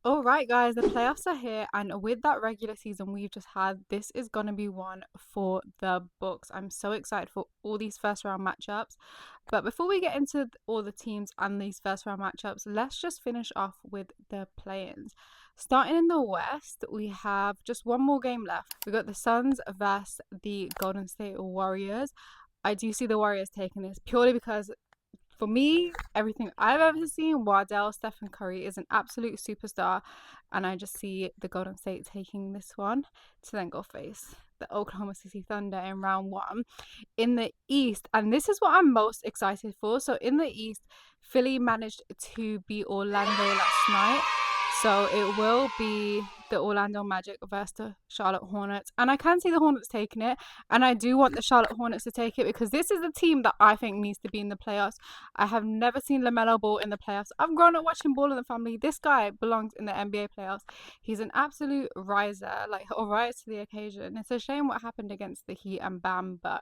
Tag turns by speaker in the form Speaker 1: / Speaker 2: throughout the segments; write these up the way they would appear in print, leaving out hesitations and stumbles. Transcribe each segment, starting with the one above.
Speaker 1: All right, guys, the playoffs are here, and with that regular season we've just had, this is going to be one for the books. I'm so excited for all these first round matchups. But before we get into all the teams and these first round matchups, let's just finish off with the play-ins. Starting in the West, we have just one more game left. We got the Suns versus the Golden State Warriors. I do see the Warriors taking this purely because for me, everything I've ever seen, Wardell, Stephen Curry is an absolute superstar, and I just see the Golden State taking this one to then go face the Oklahoma City Thunder in round one. In the East, and this is what I'm most excited for. So in the East, Philly managed to beat Orlando last night. So it will be the Orlando Magic versus the Charlotte Hornets. And I can see the Hornets taking it. And I do want the Charlotte Hornets to take it because this is the team that I think needs to be in the playoffs. I have never seen LaMelo Ball in the playoffs. I've grown up watching Ball in the Family. This guy belongs in the NBA playoffs. He's an absolute riser, like, he'll rise to the occasion. It's a shame what happened against the Heat and Bam, but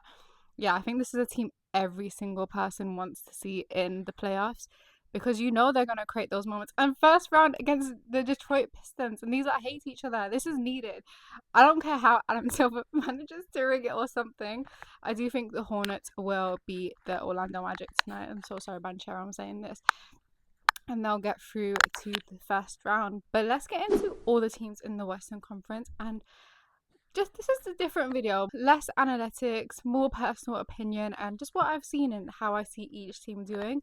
Speaker 1: yeah, I think this is a team every single person wants to see in the playoffs because you know they're going to create those moments. And first round against the Detroit Pistons, and these that hate each other, this is needed. I don't care how Adam Silver manages to rig it or something. I do think the Hornets will beat the Orlando Magic tonight. I'm so sorry, Banchero, I'm saying this. And they'll get through to the first round. But let's get into all the teams in the Western Conference. And just this is a different video, less analytics, more personal opinion, and just what I've seen and how I see each team doing.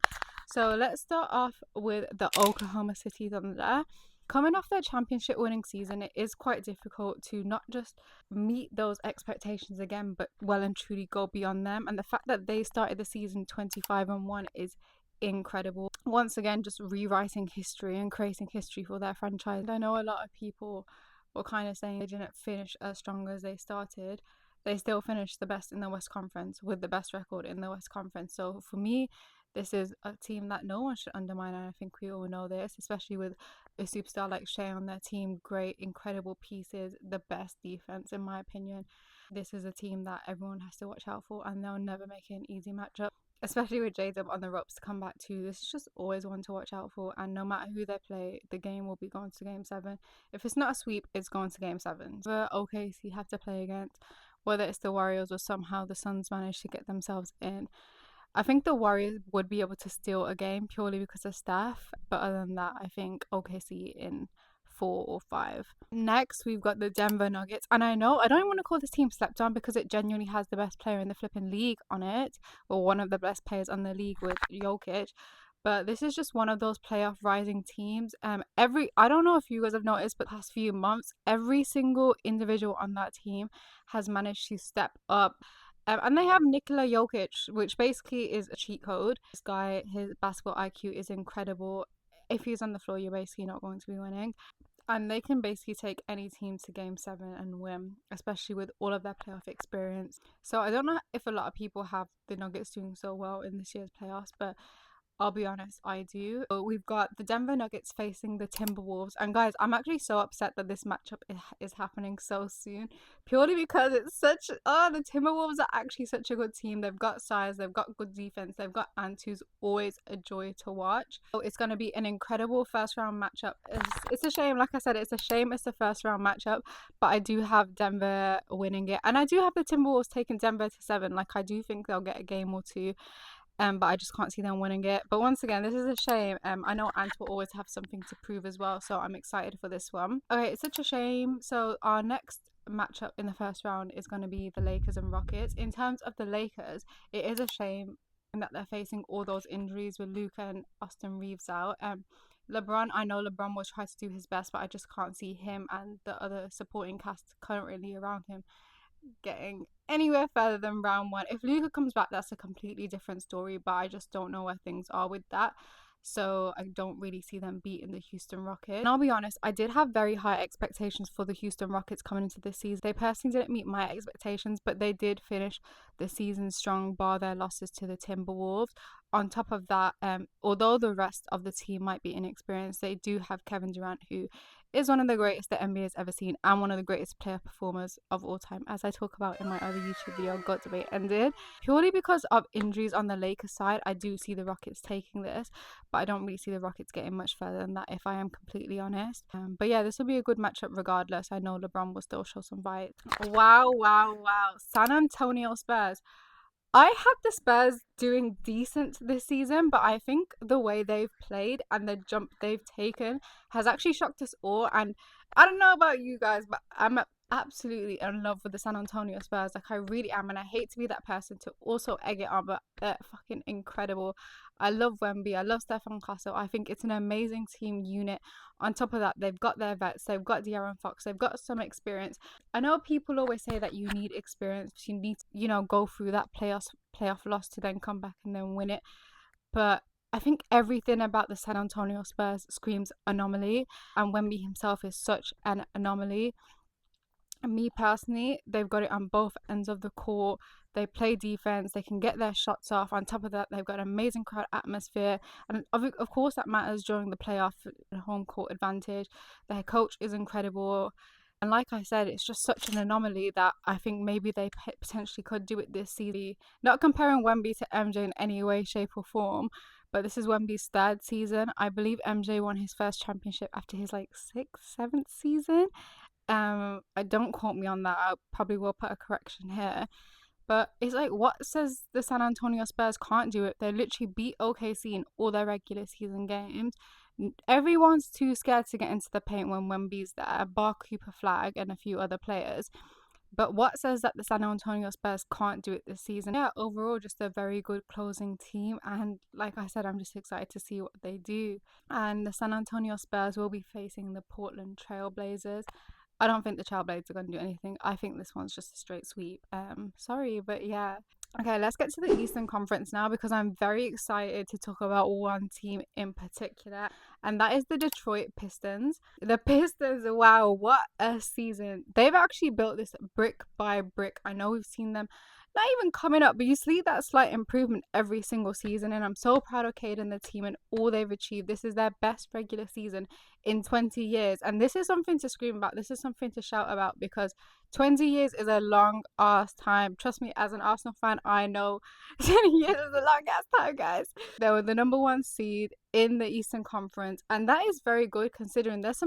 Speaker 1: So let's start off with the Oklahoma City Thunder. Coming off their championship winning season, it is quite difficult to not just meet those expectations again, but well and truly go beyond them. And the fact that they started the season 25-1 is incredible. Once again, just rewriting history and creating history for their franchise. I know a lot of people were kind of saying they didn't finish as strong as they started. They still finished the best in the West Conference with the best record in the West Conference. So for me, this is a team that no one should undermine, and I think we all know this, especially with a superstar like Shea on their team. Great, incredible pieces, the best defense in my opinion. This is a team that everyone has to watch out for, and they'll never make it an easy matchup, especially with J-Dub on the ropes to come back to. This is just always one to watch out for, and no matter who they play, the game will be going to game 7. If it's not a sweep, it's going to game 7. The OKC have to play against, whether it's the Warriors or somehow the Suns manage to get themselves in. I think the Warriors would be able to steal a game purely because of Steph, but other than that, I think OKC in 4 or 5. Next, we've got the Denver Nuggets, and I know I don't want to call this team slept on because it genuinely has the best player in the flipping league on it, or one of the best players on the league with Jokic. But this is just one of those playoff rising teams. I don't know if you guys have noticed, but past few months, every single individual on that team has managed to step up. And they have Nikola Jokic, which basically is a cheat code. This guy, his basketball IQ is incredible. If he's on the floor, you're basically not going to be winning. And they can basically take any team to game 7 and win, especially with all of their playoff experience. So I don't know if a lot of people have the Nuggets doing so well in this year's playoffs, but I'll be honest, I do. So we've got the Denver Nuggets facing the Timberwolves. And guys, I'm actually so upset that this matchup is happening so soon. Purely because it's such... Oh, the Timberwolves are actually such a good team. They've got size, they've got good defense, they've got Ant, who's always a joy to watch. So it's going to be an incredible first round matchup. It's a shame, like I said, it's a shame it's the first round matchup. But I do have Denver winning it. And I do have the Timberwolves taking Denver to 7. Like, I do think they'll get a game or two. But I just can't see them winning it. But once again, this is a shame. I know Ant will always have something to prove as well, so I'm excited for this one. Okay, it's such a shame. So our next matchup in the first round is going to be the Lakers and Rockets. In terms of the Lakers, it is a shame that they're facing all those injuries with Luka and Austin Reeves out. LeBron, I know LeBron will try to do his best, but I just can't see him and the other supporting cast currently around him getting anywhere further than round 1. If Luka comes back, that's a completely different story, but I just don't know where things are with that. So I don't really see them beating the Houston Rockets. And I'll be honest, I did have very high expectations for the Houston Rockets coming into this season. They personally didn't meet my expectations, but they did finish the season strong, bar their losses to the Timberwolves. on top of that, although the rest of the team might be inexperienced, they do have Kevin Durant, who is one of the greatest the NBA has ever seen and one of the greatest player performers of all time, as I talk about in my other YouTube video, Got Debate Ended. Purely because of injuries on the Lakers side, I do see the Rockets taking this, but I don't really see the Rockets getting much further than that, if I am completely honest. But yeah, this will be a good matchup regardless. I know LeBron will still show some fight. Wow, wow, wow. San Antonio Spurs. I had the Spurs doing decent this season, but I think the way they've played and the jump they've taken has actually shocked us all. And I don't know about you guys, but I'm absolutely in love with the San Antonio Spurs. Like, I really am. And I hate to be that person to also egg it on, but they're fucking incredible. I love Wemby. I love Stefan Castle. I think it's an amazing team unit. On top of that, they've got their vets. They've got De'Aaron Fox. They've got some experience. I know people always say that you need experience. You need to, go through that playoff loss to then come back and then win it. But I think everything about the San Antonio Spurs screams anomaly. And Wemby himself is such an anomaly. And me personally, they've got it on both ends of the court. They play defense. They can get their shots off. On top of that, they've got an amazing crowd atmosphere. And of course, that matters during the playoff home court advantage. Their coach is incredible. And like I said, it's just such an anomaly that I think maybe they potentially could do it this season. Not comparing Wemby to MJ in any way, shape, or form, but this is Wemby's third season. I believe MJ won his first championship after his sixth, seventh season. I don't quote me on that. I probably will put a correction here. But it's what says the San Antonio Spurs can't do it? They literally beat OKC in all their regular season games. Everyone's too scared to get into the paint when Wemby's there, bar Cooper Flag and a few other players. But what says that the San Antonio Spurs can't do it this season? Yeah, overall, just a very good closing team. And like I said, I'm just excited to see what they do. And the San Antonio Spurs will be facing the Portland Trailblazers. I don't think the Trailblazers are going to do anything. I think this one's just a straight sweep. Sorry, but yeah. Okay, let's get to the Eastern Conference now, because I'm very excited to talk about one team in particular, and that is the Detroit Pistons. The Pistons, wow, what a season. They've actually built this brick by brick. I know we've seen them not even coming up, but you see that slight improvement every single season, and I'm so proud of Cade and the team and all they've achieved. This is their best regular season in 20 years, and this is something to scream about. This is something to shout about, because 20 years is a long ass time. Trust me, as an Arsenal fan, I know 20 years is a long ass time, guys. They were the number one seed in the Eastern Conference, and that is very good considering there's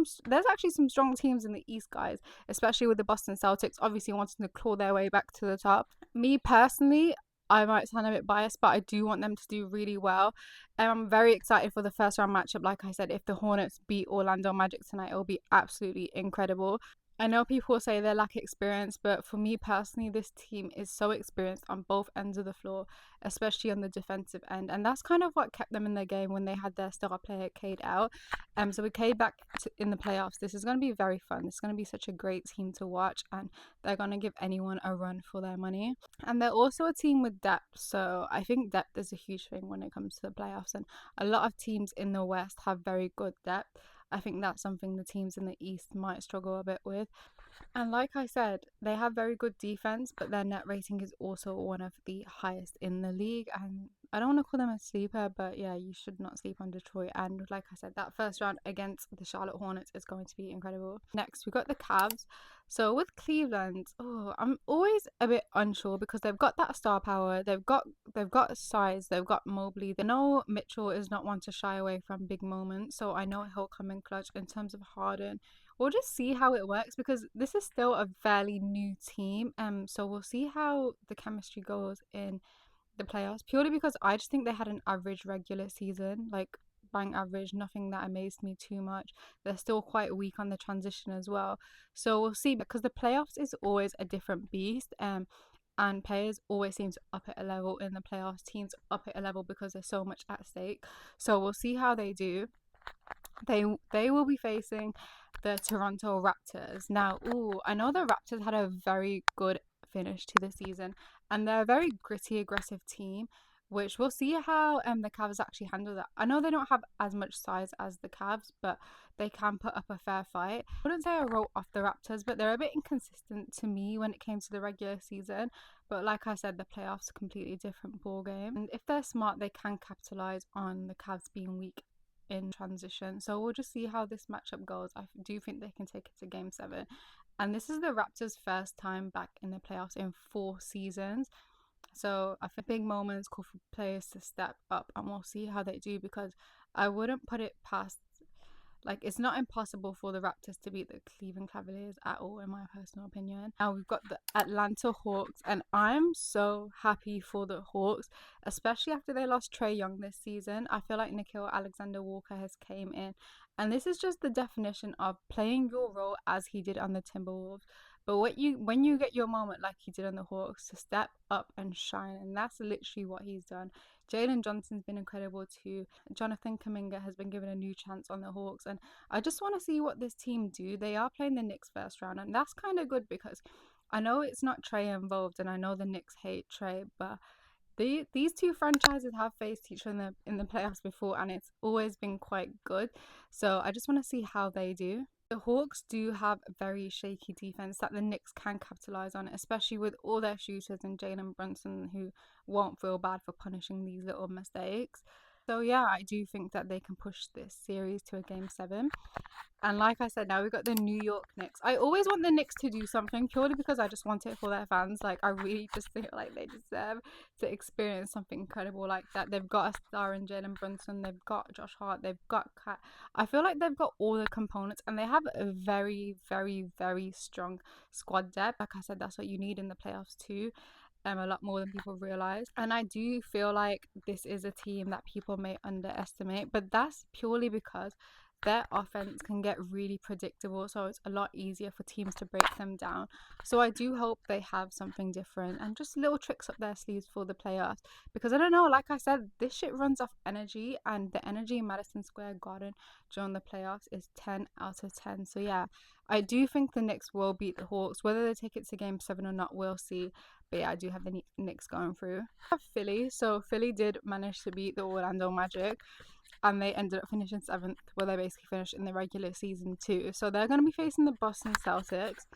Speaker 1: actually some strong teams in the East, guys, especially with the Boston Celtics obviously wanting to claw their way back to the top. Me personally, I might sound a bit biased, but I do want them to do really well. And I'm very excited for the first round matchup. Like I said, if the Hornets beat Orlando Magic tonight, it'll be absolutely incredible. I know people say they lack experience, but for me personally, this team is so experienced on both ends of the floor, especially on the defensive end. And that's kind of what kept them in the game when they had their star player Cade out. So with Cade back in the playoffs, this is going to be very fun. It's going to be such a great team to watch, and they're going to give anyone a run for their money. And they're also a team with depth. So I think depth is a huge thing when it comes to the playoffs. And a lot of teams in the West have very good depth. I think that's something the teams in the East might struggle a bit with. And like I said, they have very good defense, but their net rating is also one of the highest in the league. And I don't want to call them a sleeper, but yeah, you should not sleep on Detroit. And like I said, that first round against the Charlotte Hornets is going to be incredible. Next, we got the Cavs. So with Cleveland, I'm always a bit unsure because they've got that star power, they've got size, they've got Mobley. They know Mitchell is not one to shy away from big moments, so I know he'll come in clutch. In terms of Harden, we'll just see how it works because this is still a fairly new team. So we'll see how the chemistry goes in the playoffs. Purely because I just think they had an average regular season, like bang average, nothing that amazed me too much. They're still quite weak on the transition as well. So we'll see, because the playoffs is always a different beast. And players always seem to up at a level in the playoffs. Teams up at a level because there's so much at stake. So we'll see how they do. They will be facing the Toronto Raptors. Now, I know the Raptors had a very good finish to the season, and they're a very gritty, aggressive team, which we'll see how the Cavs actually handle that. I know they don't have as much size as the Cavs, but they can put up a fair fight. I wouldn't say I wrote off the Raptors, but they're a bit inconsistent to me when it came to the regular season. But like I said, the playoffs are a completely different ball game. And if they're smart, they can capitalize on the Cavs being weak in transition. So we'll just see how this matchup goes. I do think they can take it to game 7. And this is the Raptors' first time back in the playoffs in 4 seasons. So I think big moments call for players to step up, and we'll see how they do, because I wouldn't put it past, like, it's not impossible for the Raptors to beat the Cleveland Cavaliers at all, in my personal opinion. Now we've got the Atlanta Hawks, and I'm so happy for the Hawks, especially after they lost Trae Young this season. I feel like Nickeil Alexander-Walker has came in, and this is just the definition of playing your role as he did on the Timberwolves. But when you get your moment like he did on the Hawks, to step up and shine, and that's literally what he's done. Jalen Johnson's been incredible too. Jonathan Kuminga has been given a new chance on the Hawks, and I just want to see what this team do. They are playing the Knicks first round, and that's kind of good, because I know it's not Trae involved, and I know the Knicks hate Trae, but these two franchises have faced each other in the playoffs before, and it's always been quite good. So I just want to see how they do. The Hawks do have a very shaky defense that the Knicks can capitalize on, especially with all their shooters and Jalen Brunson, who won't feel bad for punishing these little mistakes. So yeah, I do think that they can push this series to a game 7. And like I said, now we've got the New York Knicks. I always want the Knicks to do something, purely because I just want it for their fans. Like, I really just feel like they deserve to experience something incredible like that. They've got a star in Jalen Brunson. They've got Josh Hart. They've got Kat. I feel like they've got all the components, and they have a very, very, very strong squad depth. Like I said, that's what you need in the playoffs too. A lot more than people realize. And I do feel like this is a team that people may underestimate, but that's purely because their offense can get really predictable, so it's a lot easier for teams to break them down. So I do hope they have something different and just little tricks up their sleeves for the playoffs, because I don't know, like I said, this shit runs off energy, and the energy in Madison Square Garden during the playoffs is 10 out of 10. So yeah, I do think the Knicks will beat the Hawks. Whether they take it to game 7 or not, we'll see. But yeah, I do have the Knicks going through. I have Philly. So Philly did manage to beat the Orlando Magic, and they ended up finishing 7th, where they basically finished in the regular season too. So they're going to be facing the Boston Celtics.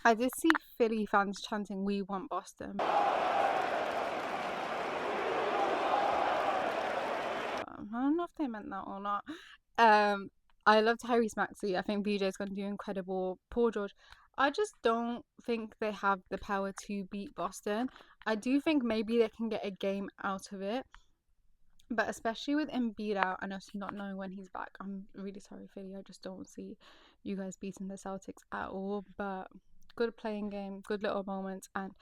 Speaker 1: I did see Philly fans chanting, "We want Boston." I don't know if they meant that or not. I love Tyrese Maxey. I think BJ's going to do incredible. Paul George. I just don't think they have the power to beat Boston. I do think maybe they can get a game out of it. But especially with Embiid out and us not knowing when he's back, I'm really sorry, Philly. I just don't see you guys beating the Celtics at all. But good playing game, good little moments, and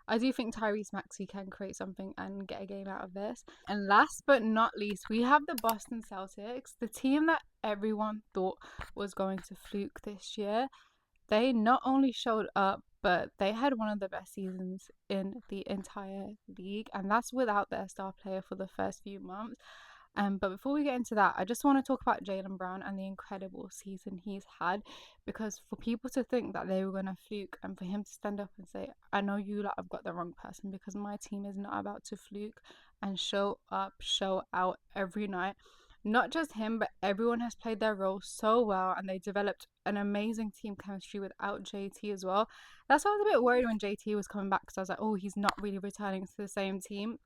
Speaker 1: I do think Tyrese Maxey can create something and get a game out of this. And last but not least, we have the Boston Celtics, the team that everyone thought was going to fluke this year. They not only showed up, but they had one of the best seasons in the entire league, and that's without their star player for the first few months. But before we get into that, I just want to talk about Jaylen Brown and the incredible season he's had, because for people to think that they were going to fluke, and for him to stand up and say, "I know you lot have got the wrong person, because my team is not about to fluke," and show up, show out every night. Not just him, but everyone has played their role so well, and they developed an amazing team chemistry without JT as well. That's why I was a bit worried when JT was coming back, because I was like, oh, he's not really returning to the same team.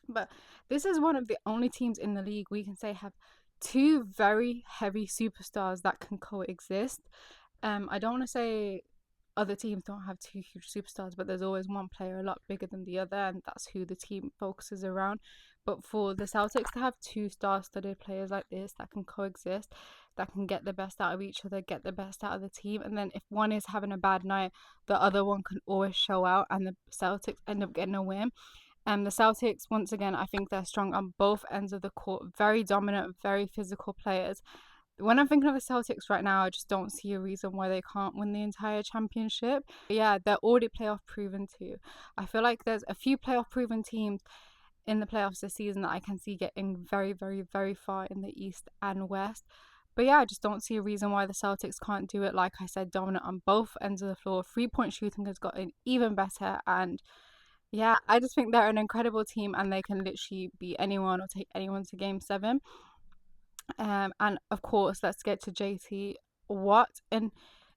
Speaker 1: But this is one of the only teams in the league we can say have two very heavy superstars that can coexist. I don't want to say other teams don't have two huge superstars, but there's always one player a lot bigger than the other, and that's who the team focuses around. But for the Celtics to have two star-studded players like this that can coexist, that can get the best out of each other, get the best out of the team, and then if one is having a bad night, the other one can always show out, and the Celtics end up getting a win. And the Celtics, once again, I think they're strong on both ends of the court, very dominant, very physical players. When I'm thinking of the Celtics right now, I just don't see a reason why they can't win the entire championship. But yeah, they're already playoff proven too. I feel like there's a few playoff proven teams in the playoffs this season that I can see getting very, very, very far in the East and West. But yeah, I just don't see a reason why the Celtics can't do it. Like I said, dominant on both ends of the floor. 3-point shooting has gotten even better, and Yeah, I just think they're an incredible team and they can literally beat anyone or take anyone to game 7. And of course, let's get to JT. What an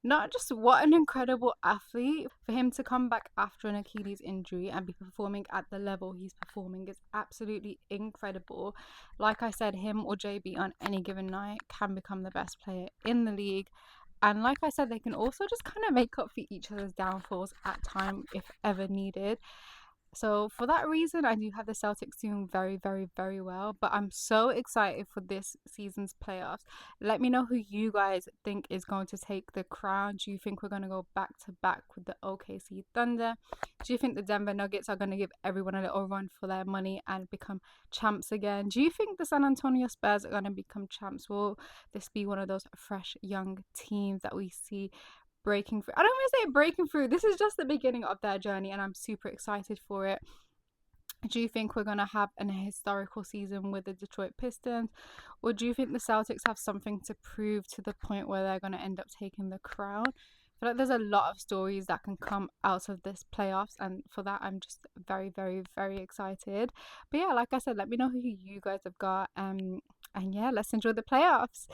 Speaker 1: Not just what an incredible athlete. For him to come back after an Achilles injury and be performing at the level he's performing is absolutely incredible. Like I said, him or JB on any given night can become the best player in the league. And like I said, they can also just kind of make up for each other's downfalls at time if ever needed. So for that reason, I do have the Celtics doing very, very, very well. But I'm so excited for this season's playoffs. Let me know who you guys think is going to take the crown. Do you think we're going to go back to back with the OKC Thunder? Do you think the Denver Nuggets are going to give everyone a little run for their money and become champs again? Do you think the San Antonio Spurs are going to become champs? Will this be one of those fresh young teams that we see breaking through? I don't want to say breaking through. This is just the beginning of their journey, and I'm super excited for it. Do you think we're going to have an historical season with the Detroit Pistons? Or do you think the Celtics have something to prove to the point where they're going to end up taking the crown? I feel like there's a lot of stories that can come out of this playoffs, and for that, I'm just very, very, very excited. But yeah, like I said, let me know who you guys have got. And yeah, let's enjoy the playoffs.